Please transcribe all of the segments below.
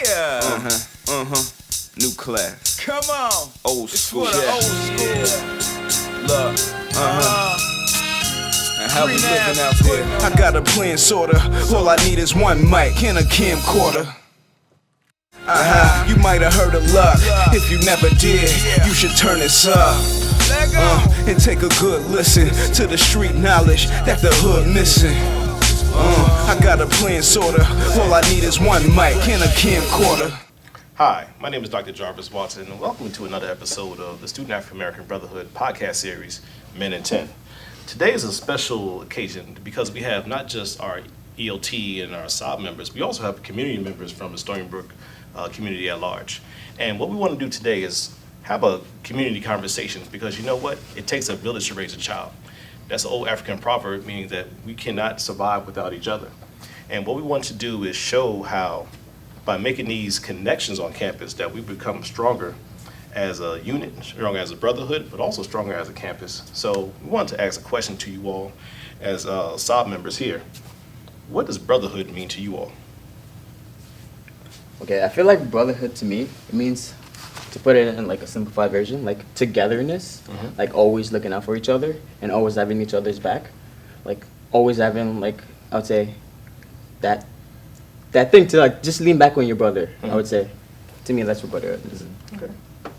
Yeah. New class. Come on. Old It's school. for the old school. Look. And how we Green living ass out there. Twitter. I got a plan, sorta. All I need is one mic and a camcorder. You might have heard of luck. If you never did, you should turn this up. Let go. And take a good listen to the street knowledge that the hood missing. I got a plan, sorta. All I need is one mic and a camcorder. Hi, my name is Dr. Jarvis Watson, and welcome to another episode of the Student African American Brotherhood podcast series, Men in 10. Today is a special occasion because we have not just our ELT and our SAAB members, we also have community members from the Stony Brook community at large. And what we want to do today is have a community conversation because you know what? It takes a village to raise a child. That's an old African proverb, meaning that we cannot survive without each other. And what we want to do is show how, by making these connections on campus, that we become stronger as a unit, stronger as a brotherhood, but also stronger as a campus. So we want to ask a question to you all as SAAB members here. What does brotherhood mean to you all? Okay, I feel like brotherhood to me, it means, to put it in like a simplified version, like togetherness, like always looking out for each other and always having each other's back. Like always having, like, I would say, that thing to like just lean back on your brother, I would say. To me, that's what brotherhood is. Okay.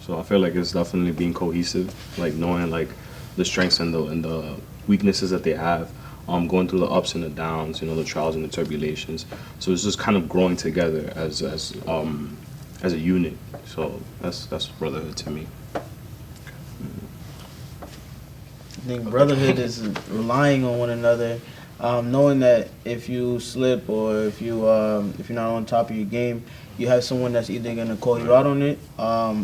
So I feel like it's definitely being cohesive, like knowing like the strengths and the weaknesses that they have, going through the ups and the downs, you know, the trials and the tribulations. So it's just kind of growing together as a unit. So that's brotherhood to me. I think brotherhood is relying on one another, knowing that if you slip or if you're not on top of your game, you have someone that's either gonna call you out on it,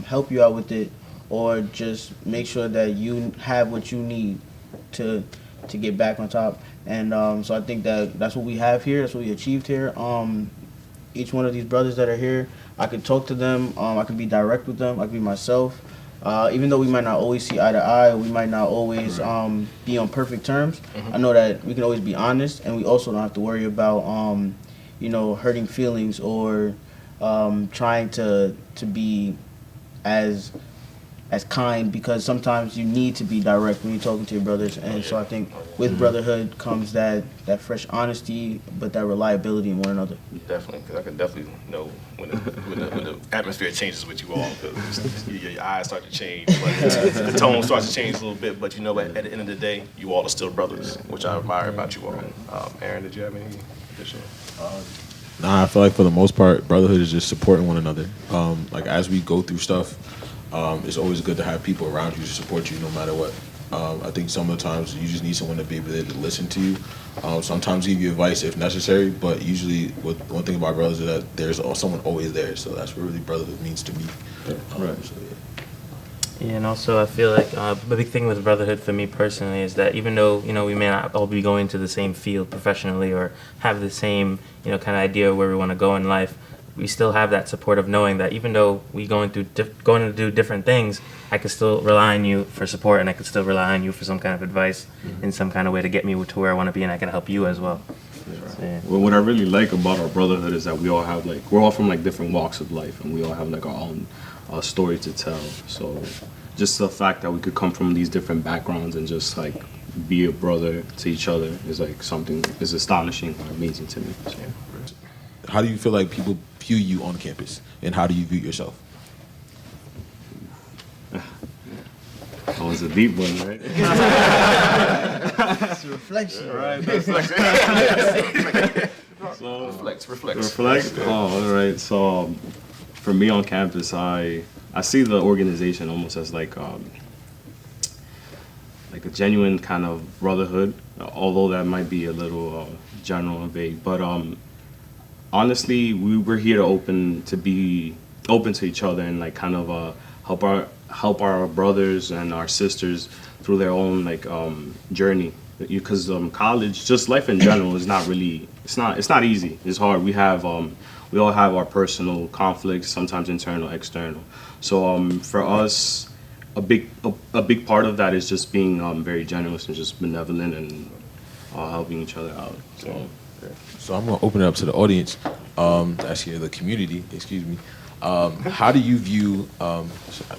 help you out with it, or just make sure that you have what you need to get back on top. And so I think that's what we have here. That's what we achieved here. Each one of these brothers that are here, I can talk to them. I can be direct with them. I can be myself. Even though we might not always see eye to eye, we might not always be on perfect terms. I know that we can always be honest, and we also don't have to worry about hurting feelings or trying to be as kind, because sometimes you need to be direct when you're talking to your brothers. And so I think with brotherhood comes that fresh honesty, but that reliability in one another. Definitely, because I can definitely know when the atmosphere changes with you all, because your eyes start to change, but the tone starts to change a little bit. But you know, at the end of the day, you all are still brothers, which I admire about you all. Aaron, did you have any additional? Nah, I feel like for the most part, brotherhood is just supporting one another. Like as we go through stuff, it's always good to have people around you to support you no matter what. I think some of the times you just need someone to be able to listen to you. Sometimes give you advice if necessary, but usually one thing about brothers is that there's someone always there. So that's what really brotherhood means to me. Right. So, yeah. Yeah, and also I feel like the big thing with brotherhood for me personally is that even though we may not all be going to the same field professionally or have the same kind of idea of where we want to go in life, we still have that support of knowing that even though we going to do different things, I can still rely on you for support, and I can still rely on you for some kind of advice in some kind of way to get me to where I want to be, and I can help you as well. So, yeah. Well, what I really like about our brotherhood is that we all have we're all from different walks of life, and we all have our own story to tell. So just the fact that we could come from these different backgrounds and just be a brother to each other is something is astonishing or amazing to me. So. How do you feel like people view you on campus, and how do you view yourself? That was a deep one, right? It's a reflection. Right. So, reflect. Oh, all right. So, for me on campus, I see the organization almost as like a genuine kind of brotherhood, although that might be a little general and vague. But honestly, we're here to be open to each other and help our brothers and our sisters through their own journey, because college, just life in general, is not really it's not easy. It's hard. We all have our personal conflicts, sometimes internal, external. So for us, a big part of that is just being very generous and just benevolent and helping each other out. So I'm going to open it up to the audience. actually the community, excuse me. How do you view, a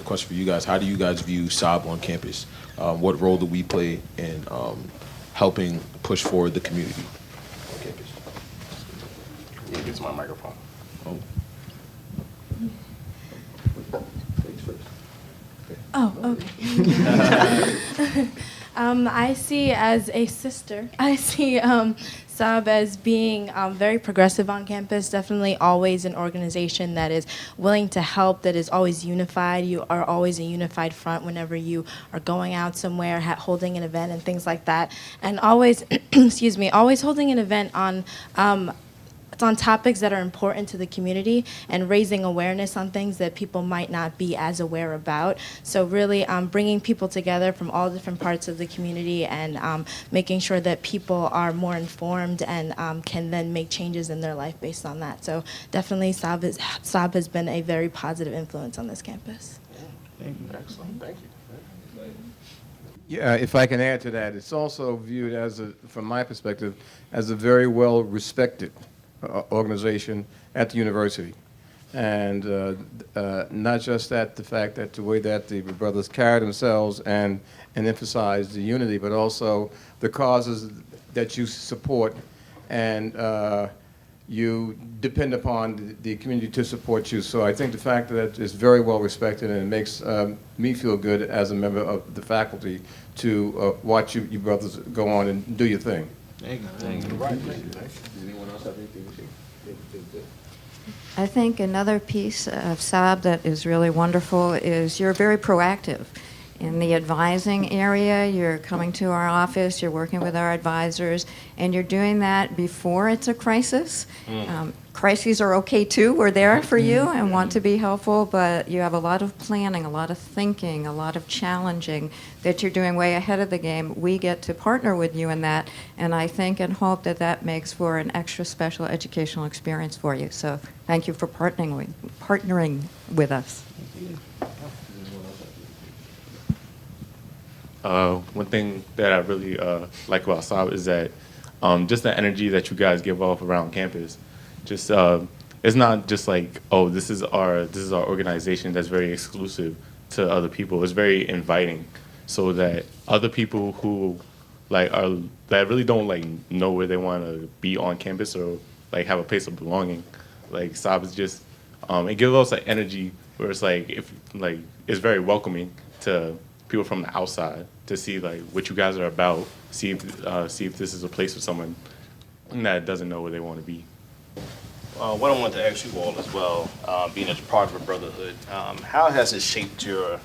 question for you guys, how do you guys view SAAB on campus? What role do we play in helping push forward the community on campus? Yeah, get to my microphone. Oh. Oh, okay. I see as a sister, I see SAAB as being very progressive on campus, definitely always an organization that is willing to help, that is always unified. You are always a unified front whenever you are going out somewhere, holding an event and things like that. And always, excuse me, always holding an event on topics that are important to the community and raising awareness on things that people might not be as aware about. So really bringing people together from all different parts of the community and making sure that people are more informed and can then make changes in their life based on that. So definitely SAAB has been a very positive influence on this campus. Excellent, thank you. Yeah, if I can add to that, it's also viewed as, from my perspective, as a very well-respected organization at the university. And not just that, the fact that the way that the brothers carry themselves and emphasize the unity, but also the causes that you support and you depend upon the community to support you. So I think the fact that it's very well respected and it makes me feel good as a member of the faculty to watch you brothers go on and do your thing. Thank you. Right, thank you. Does anyone else have anything to say? I think another piece of SAAB that is really wonderful is you're very proactive. In the advising area, you're coming to our office, you're working with our advisors, and you're doing that before it's a crisis. Crises are okay too. We're there for you and want to be helpful, but you have a lot of planning, a lot of thinking, a lot of challenging that you're doing way ahead of the game. We get to partner with you in that, and I think and hope that that makes for an extra special educational experience for you. So thank you for partnering with us. One thing that I really like about SAAB is that just the energy that you guys give off around campus. Just it's not just like, oh, this is our organization that's very exclusive to other people. It's very inviting, so that other people who that really don't know where they want to be on campus or have a place of belonging. SAAB is just it gives us energy where it's it's very welcoming to people from the outside to see what you guys are about. See if this is a place for someone that doesn't know where they want to be. What I wanted to ask you all as well, being a part of a brotherhood, how has it shaped your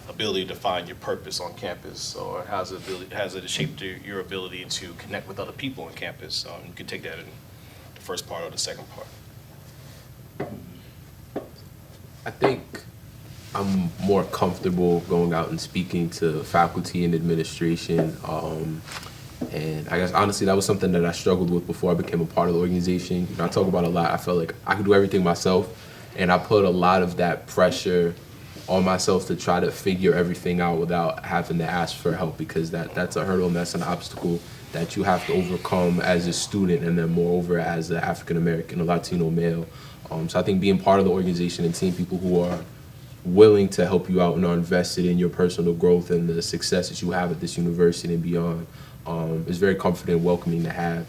ability to find your purpose on campus, or has it shaped your ability to connect with other people on campus? You can take that in the first part or the second part. I think I'm more comfortable going out and speaking to faculty and administration. And I guess honestly, that was something that I struggled with before I became a part of the organization. I talk about a lot. I felt like I could do everything myself, and I put a lot of that pressure on myself to try to figure everything out without having to ask for help, because that's a hurdle and that's an obstacle that you have to overcome as a student, and then moreover as an African American or Latino male. So I think being part of the organization and seeing people who are willing to help you out and are invested in your personal growth and the success that you have at this university and beyond is very comforting and welcoming to have.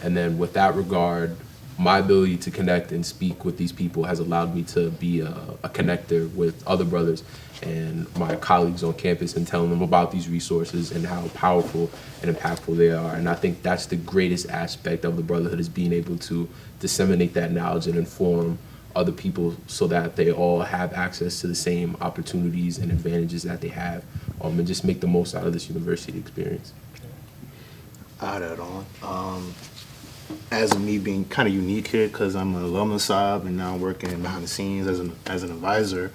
And then with that regard, my ability to connect and speak with these people has allowed me to be a connector with other brothers and my colleagues on campus and telling them about these resources and how powerful and impactful they are. And I think that's the greatest aspect of the brotherhood, is being able to disseminate that knowledge and inform other people so that they all have access to the same opportunities and advantages that they have, and just make the most out of this university experience. I'll add on. As me being kind of unique here, because I'm an alum of SAAB and now I'm working behind the scenes as an advisor,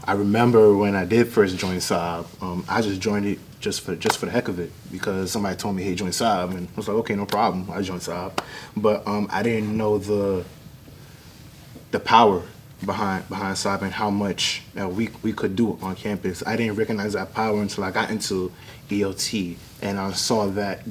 I remember when I did first join SAAB, I just joined it just for the heck of it, because somebody told me, hey, join SAAB, and I was like, okay, no problem, I joined SAAB. But I didn't know the power behind SAAB and how much we could do on campus. I didn't recognize that power until I got into ELT, and I saw that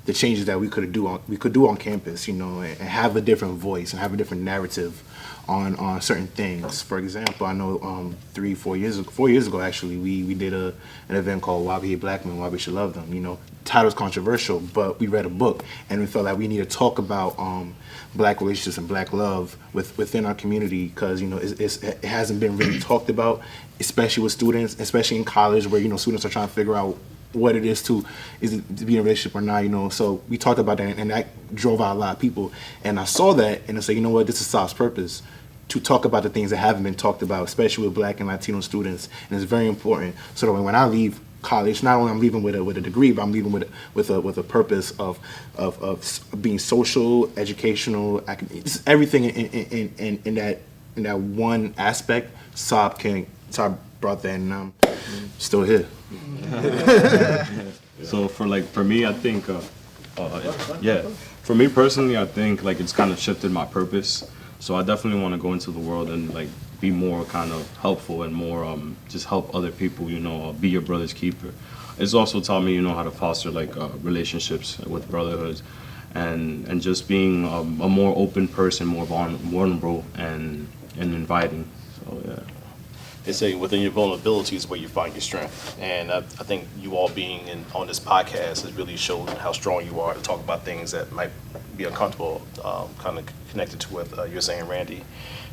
the changes that we could do on campus, you know, and have a different voice and have a different narrative on certain things. For example, I know 4 years ago actually, we did an event called Why We Hate Black Men, Why We Should Love Them. You know, title's controversial, but we read a book and we felt like we need to talk about black relationships and black love within our community, because you know it hasn't been really talked about, especially with students, especially in college, where you know students are trying to figure out what it is to be in a relationship or not, you know. So we talked about that, and that drove out a lot of people. And I saw that, and I said, you know what, this is SAAB's purpose, to talk about the things that haven't been talked about, especially with Black and Latino students. And it's very important, so that when I leave college, not only I'm leaving with a degree, but I'm leaving with a purpose of being social, educational, everything in that one aspect. SAAB brought that, and I'm still here. So for me, I think, for me personally, I think like it's kind of shifted my purpose. So I definitely want to go into the world and like be more kind of helpful and more just help other people, you know, be your brother's keeper. It's also taught me, you know, how to foster like relationships with brotherhoods, and just being a more open person, more vulnerable and inviting. So yeah. They say within your vulnerability is where you find your strength. And I think you all being on this podcast has really showed how strong you are to talk about things that might be uncomfortable, kind of connected to what you're saying, Randy.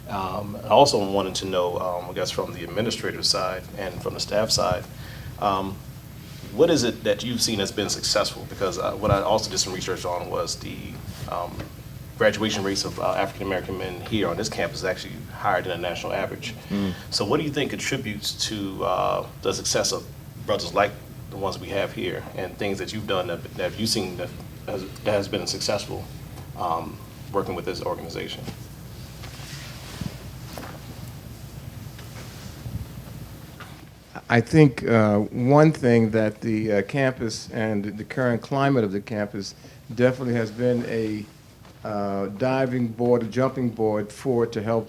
I also wanted to know, I guess from the administrative side and from the staff side, what is it that you've seen has been successful? Because what I also did some research on was the graduation rates of African American men here on this campus is actually higher than the national average. So what do you think contributes to the success of brothers like the ones we have here, and things that you've done that you've seen that has been successful working with this organization? I think one thing that the campus and the current climate of the campus definitely has been a diving board, a jumping board to help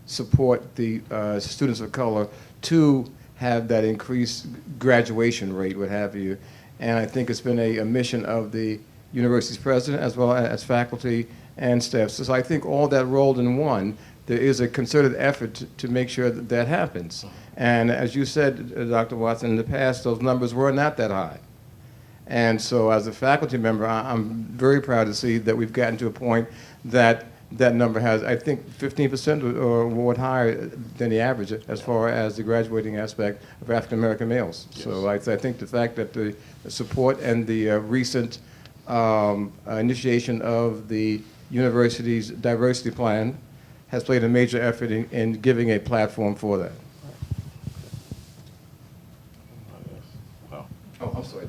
support the students of color to have that increased graduation rate, what have you. And I think it's been a mission of the university's president as well as faculty and staff. So I think all that rolled in one, there is a concerted effort to make sure that that happens. And as you said, Dr. Watson, in the past, those numbers were not that high. And so as a faculty member, I'm very proud to see that we've gotten to a point that that number has, I think, 15% or more higher than the average as far as the graduating aspect of African American males. Yes. So I think the fact that the support and the recent initiation of the university's diversity plan has played a major effort in giving a platform for that. Oh, I'm sorry,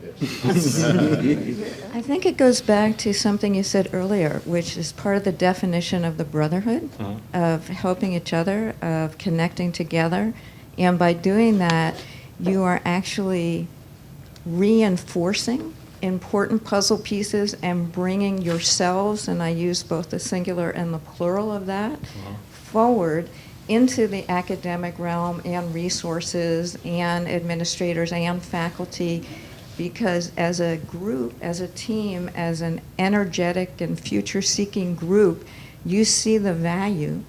I think it goes back to something you said earlier, which is part of the definition of the brotherhood, of helping each other, of connecting together. And by doing that, you are actually reinforcing important puzzle pieces and bringing yourselves, and I use both the singular and the plural of that, forward into the academic realm and resources and administrators and faculty, because as a group, as a team, as an energetic and future-seeking group, you see the value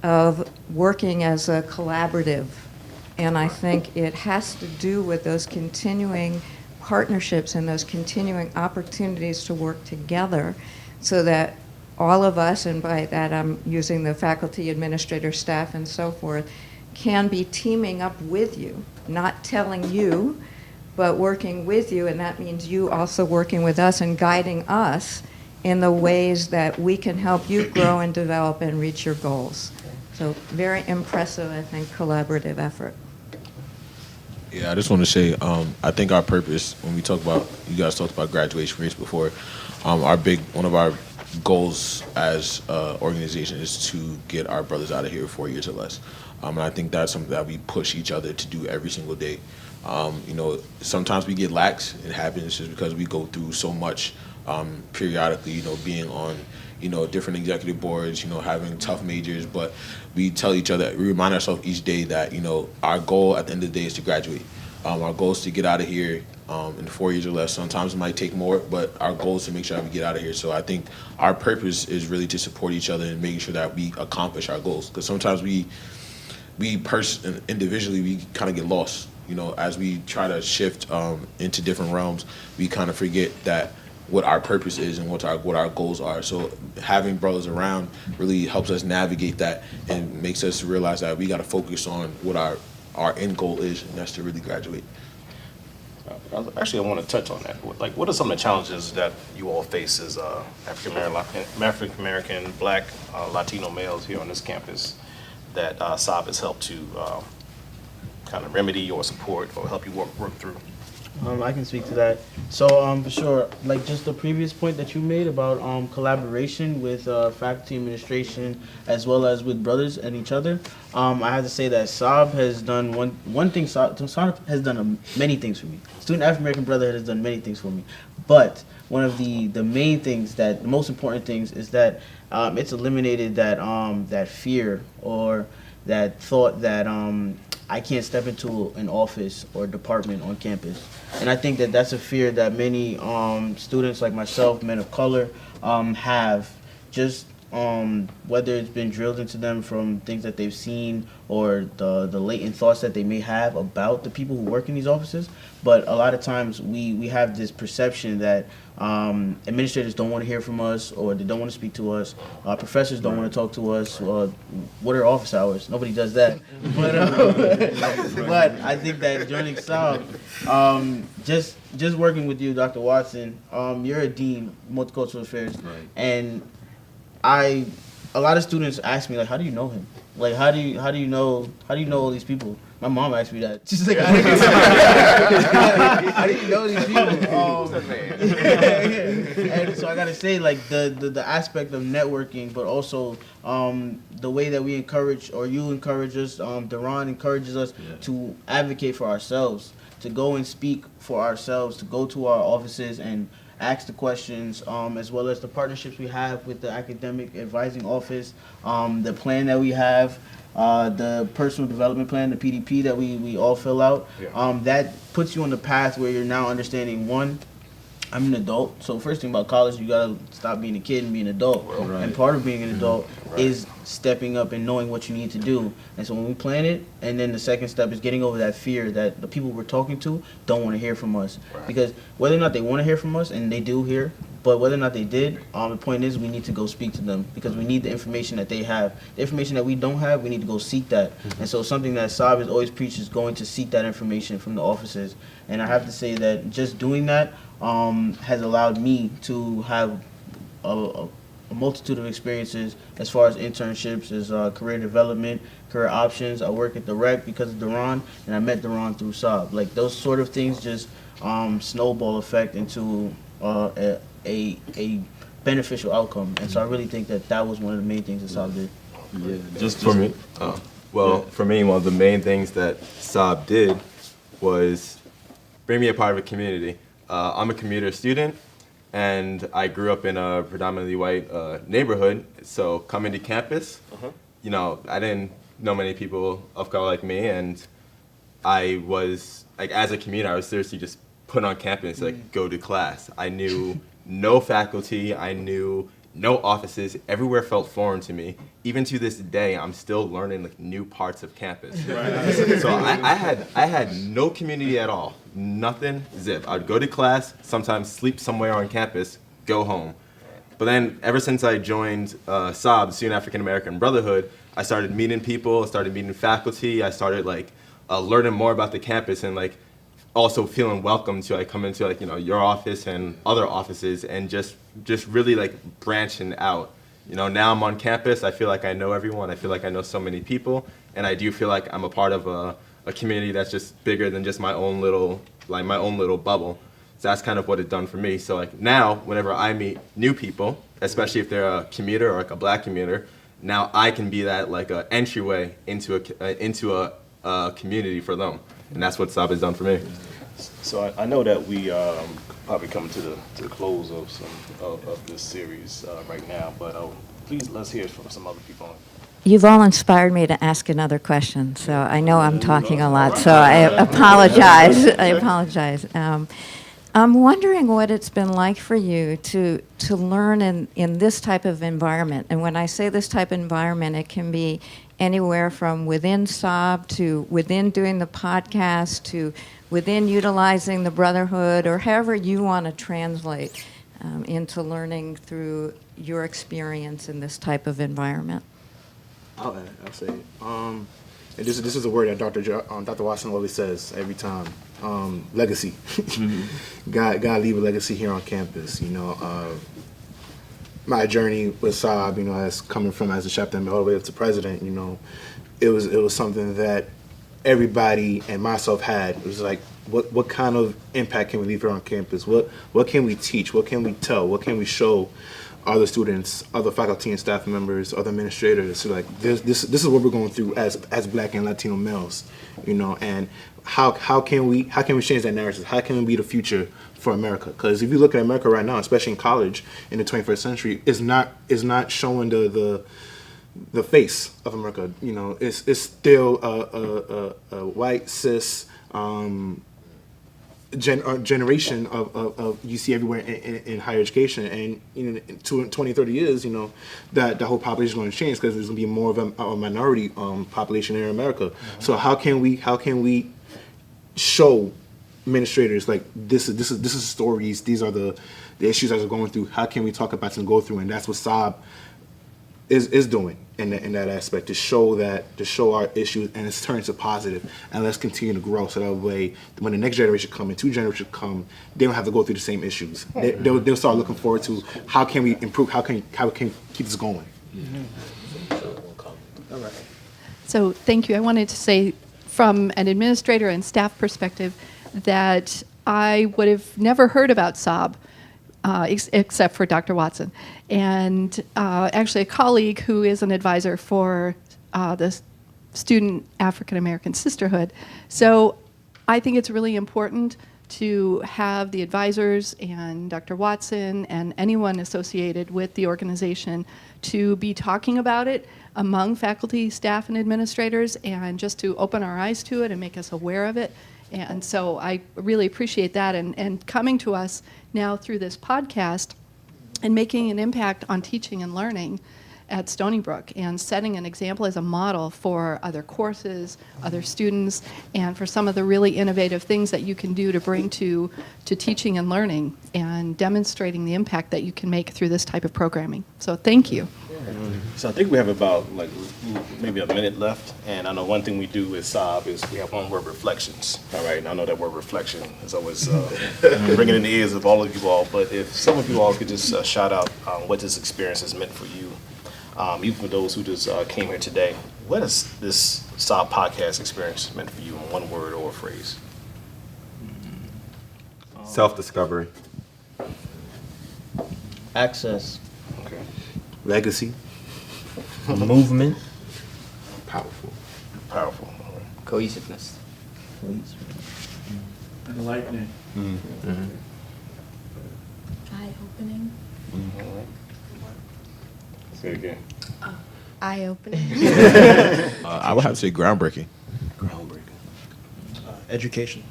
of working as a collaborative. And I think it has to do with those continuing partnerships and those continuing opportunities to work together so that all of us, and by that I'm using the faculty, administrator, staff, and so forth, can be teaming up with you, not telling you, but working with you, and that means you also working with us and guiding us in the ways that we can help you grow and develop and reach your goals. So very impressive, I think, collaborative effort. Yeah, I just want to say, I think our purpose, when we talk about, you guys talked about graduation rates before, one of our goals as an organization is to get our brothers out of here 4 years or less. And I think that's something that we push each other to do every single day. You know, sometimes we get lax. It happens just because we go through so much periodically, you know, being on, you know, different executive boards, you know, having tough majors. But we tell each other, we remind ourselves each day that, you know, our goal at the end of the day is to graduate. Our goal is to get out of here in 4 years or less. Sometimes it might take more, but our goal is to make sure that we get out of here. So I think our purpose is really to support each other and making sure that we accomplish our goals. Because sometimes individually, we kind of get lost. You know, as we try to shift into different realms, we kind of forget that what our purpose is and what our goals are. So having brothers around really helps us navigate that and makes us realize that we got to focus on what our end goal is, and that's to really graduate. Actually, I want to touch on that. Like, what are some of the challenges that you all face as African American, Black, Latino males here on this campus that SAAB has helped to kind of remedy or support or help you work through? I can speak to that. So for sure, like just the previous point that you made about collaboration with faculty, administration, as well as with brothers and each other. I have to say that SAAB has done one thing. SAAB has done many things for me. Student African American Brotherhood has done many things for me. But one of the main things, the most important things, is that it's eliminated that fear or that thought that I can't step into an office or department on campus. And I think that that's a fear that many students like myself, men of color, have, just whether it's been drilled into them from things that they've seen or the latent thoughts that they may have about the people who work in these offices. But a lot of times we have this perception that administrators don't want to hear from us, or they don't want to speak to us. Professors don't want to talk to us. What are office hours? Nobody does that. But I think that joining SAAB, just working with you, Dr. Watson, you're a dean, multicultural affairs, and a lot of students ask me, like, how do you know him? Like, how do you know all these people? My mom asked me that. She's like, how do you know these people? And so I gotta say, like, the aspect of networking, but also the way that we encourage, or you encourage us, Deron encourages us to advocate for ourselves, to go and speak for ourselves, to go to our offices and ask the questions, as well as the partnerships we have with the academic advising office, the plan that we have, the personal development plan, the PDP that we all fill out. That puts you on the path where you're now understanding, one, I'm an adult. So first thing about college, you gotta stop being a kid and be an adult. And part of being an adult is stepping up and knowing what you need to do. And so when we plan it, and then the second step is getting over that fear that the people we're talking to don't want to hear from us. Because whether or not they want to hear from us, and they do hear, but whether or not they did, the point is we need to go speak to them, because we need the information that they have. The information that we don't have, we need to go seek that. And so something that SAAB has always preached is going to seek that information from the offices. And I have to say that just doing that has allowed me to have a multitude of experiences as far as internships, as career development, career options. I work at the rec because of Deron, and I met Deron through SAAB. Like, those sort of things just snowball effect into a beneficial outcome. And so I really think that was one of the main things that SAAB did. Yeah, just for me. For me, one of the main things that SAAB did was bring me a part of a community. I'm a commuter student, and I grew up in a predominantly white neighborhood. So coming to campus, you know, I didn't know many people of color like me, and I was, like, as a commuter, I was seriously just put on campus, like, go to class. I knew no faculty, I knew no offices, everywhere felt foreign to me. Even to this day, I'm still learning, like, new parts of campus. So I had no community at all, nothing, zip. I'd go to class, sometimes sleep somewhere on campus, go home. But then ever since I joined SAAB, Student African American Brotherhood, I started meeting people, I started meeting faculty, I started, like, learning more about the campus, and, like, also feeling welcome to, like, come into, like, you know, your office and other offices, and just really, like, branching out. You know, now I'm on campus, I feel like I know everyone, I feel like I know so many people, and I do feel like I'm a part of a community that's just bigger than just my own little bubble. So that's kind of what it's done for me. So, like, now, whenever I meet new people, especially if they're a commuter or, like, a black commuter, now I can be that, like, a entryway into a community for them. And that's what SAAB has done for me. So I know that we probably coming to the close of this series right now, but please let's hear from some other people. You've all inspired me to ask another question, so I know I'm talking a lot, so I apologize. I apologize. I'm wondering what it's been like for you to learn in this type of environment. And when I say this type of environment, it can be anywhere from within SAAB to within doing the podcast to within utilizing the Brotherhood, or however you want to translate into learning through your experience in this type of environment. I'll say it. And this is a word that Dr. Watson always says every time. Legacy. God leave a legacy here on campus. My journey with SAAB, as coming from as a chapter member all the way up to president, it was something that everybody and myself had. It was like, what kind of impact can we leave here on campus? What can we teach? What can we tell? What can we show other students, other faculty and staff members, other administrators? So like this is what we're going through as Black and Latino males, and how can we change that narrative? How can we be the future for America? Because if you look at America right now, especially in college in the 21st century, is not showing the face of America. It's still a white cis generation of you see everywhere in higher education, and in 20, 30 years, that the whole population is going to change because there's going to be more of a minority population in America. Mm-hmm. So how can we show administrators like this is stories, these are the issues that are going through, how can we talk about it and go through, and that's what SAAB is doing in that aspect, to show our issues, and it's turning to positive, and let's continue to grow so that way when the next generation come and 2 generations come, they don't have to go through the same issues. They'll start looking forward to how can we improve, how can keep this going. All right. So thank you. I wanted to say from an administrator and staff perspective that I would have never heard about SAAB except for Dr. Watson. And actually a colleague who is an advisor for the Student African American Sisterhood. So I think it's really important to have the advisors and Dr. Watson and anyone associated with the organization to be talking about it among faculty, staff, and administrators, and just to open our eyes to it and make us aware of it. And so I really appreciate that, and coming to us now through this podcast and making an impact on teaching and learning at Stony Brook and setting an example as a model for other courses, other students, and for some of the really innovative things that you can do to bring to teaching and learning, and demonstrating the impact that you can make through this type of programming. So thank you. So I think we have about maybe a minute left, and I know one thing we do with SAAB is we have one-word reflections. All right, and I know that word reflection is always ringing in the ears of all of you all, but if some of you all could just shout out what this experience has meant for you, even for those who just came here today, what has this SAAB podcast experience meant for you in one word or a phrase? Self-discovery. Access. Okay. Legacy. Movement. Powerful. Powerful. All right. Cohesiveness. Enlightening. Eye-opening. All right. Say it again. Eye-opening. I would have to say groundbreaking. Groundbreaking. Education.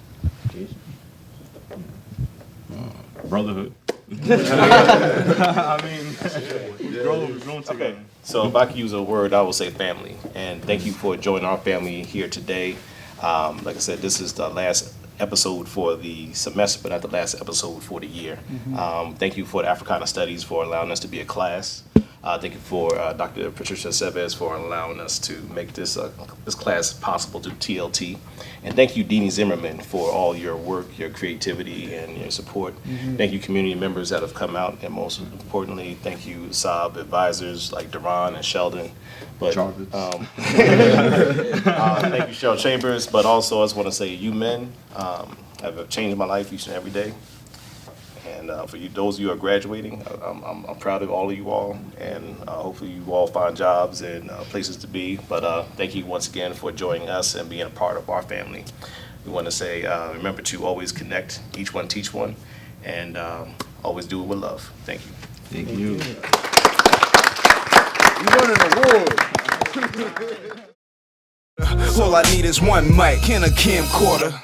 Brotherhood. I mean, we've grown together. Okay, so if I could use a word, I would say family. And thank you for joining our family here today. Like I said, this is the last episode for the semester, but not the last episode for the year. Thank you for the Africana Studies for allowing us to be a class. Thank you for Dr. Patricia Seves for allowing us to make this class possible through TLT. And thank you, Deanie Zimmerman, for all your work, your creativity, and your support. Thank you, community members that have come out. And most importantly, thank you, SAAB advisors like Duran and Sheldon. But, Jarvis. thank you, Cheryl Chambers. But also, I just want to say, you men have changed my life each and every day. And for you, those of you who are graduating, I'm proud of all of you all, and hopefully you all find jobs and places to be. But thank you once again for joining us and being a part of our family. We want to say, remember to always connect, each one teach one, and always do it with love. Thank you. Thank you. You won an award. All I need is one mic and a camcorder.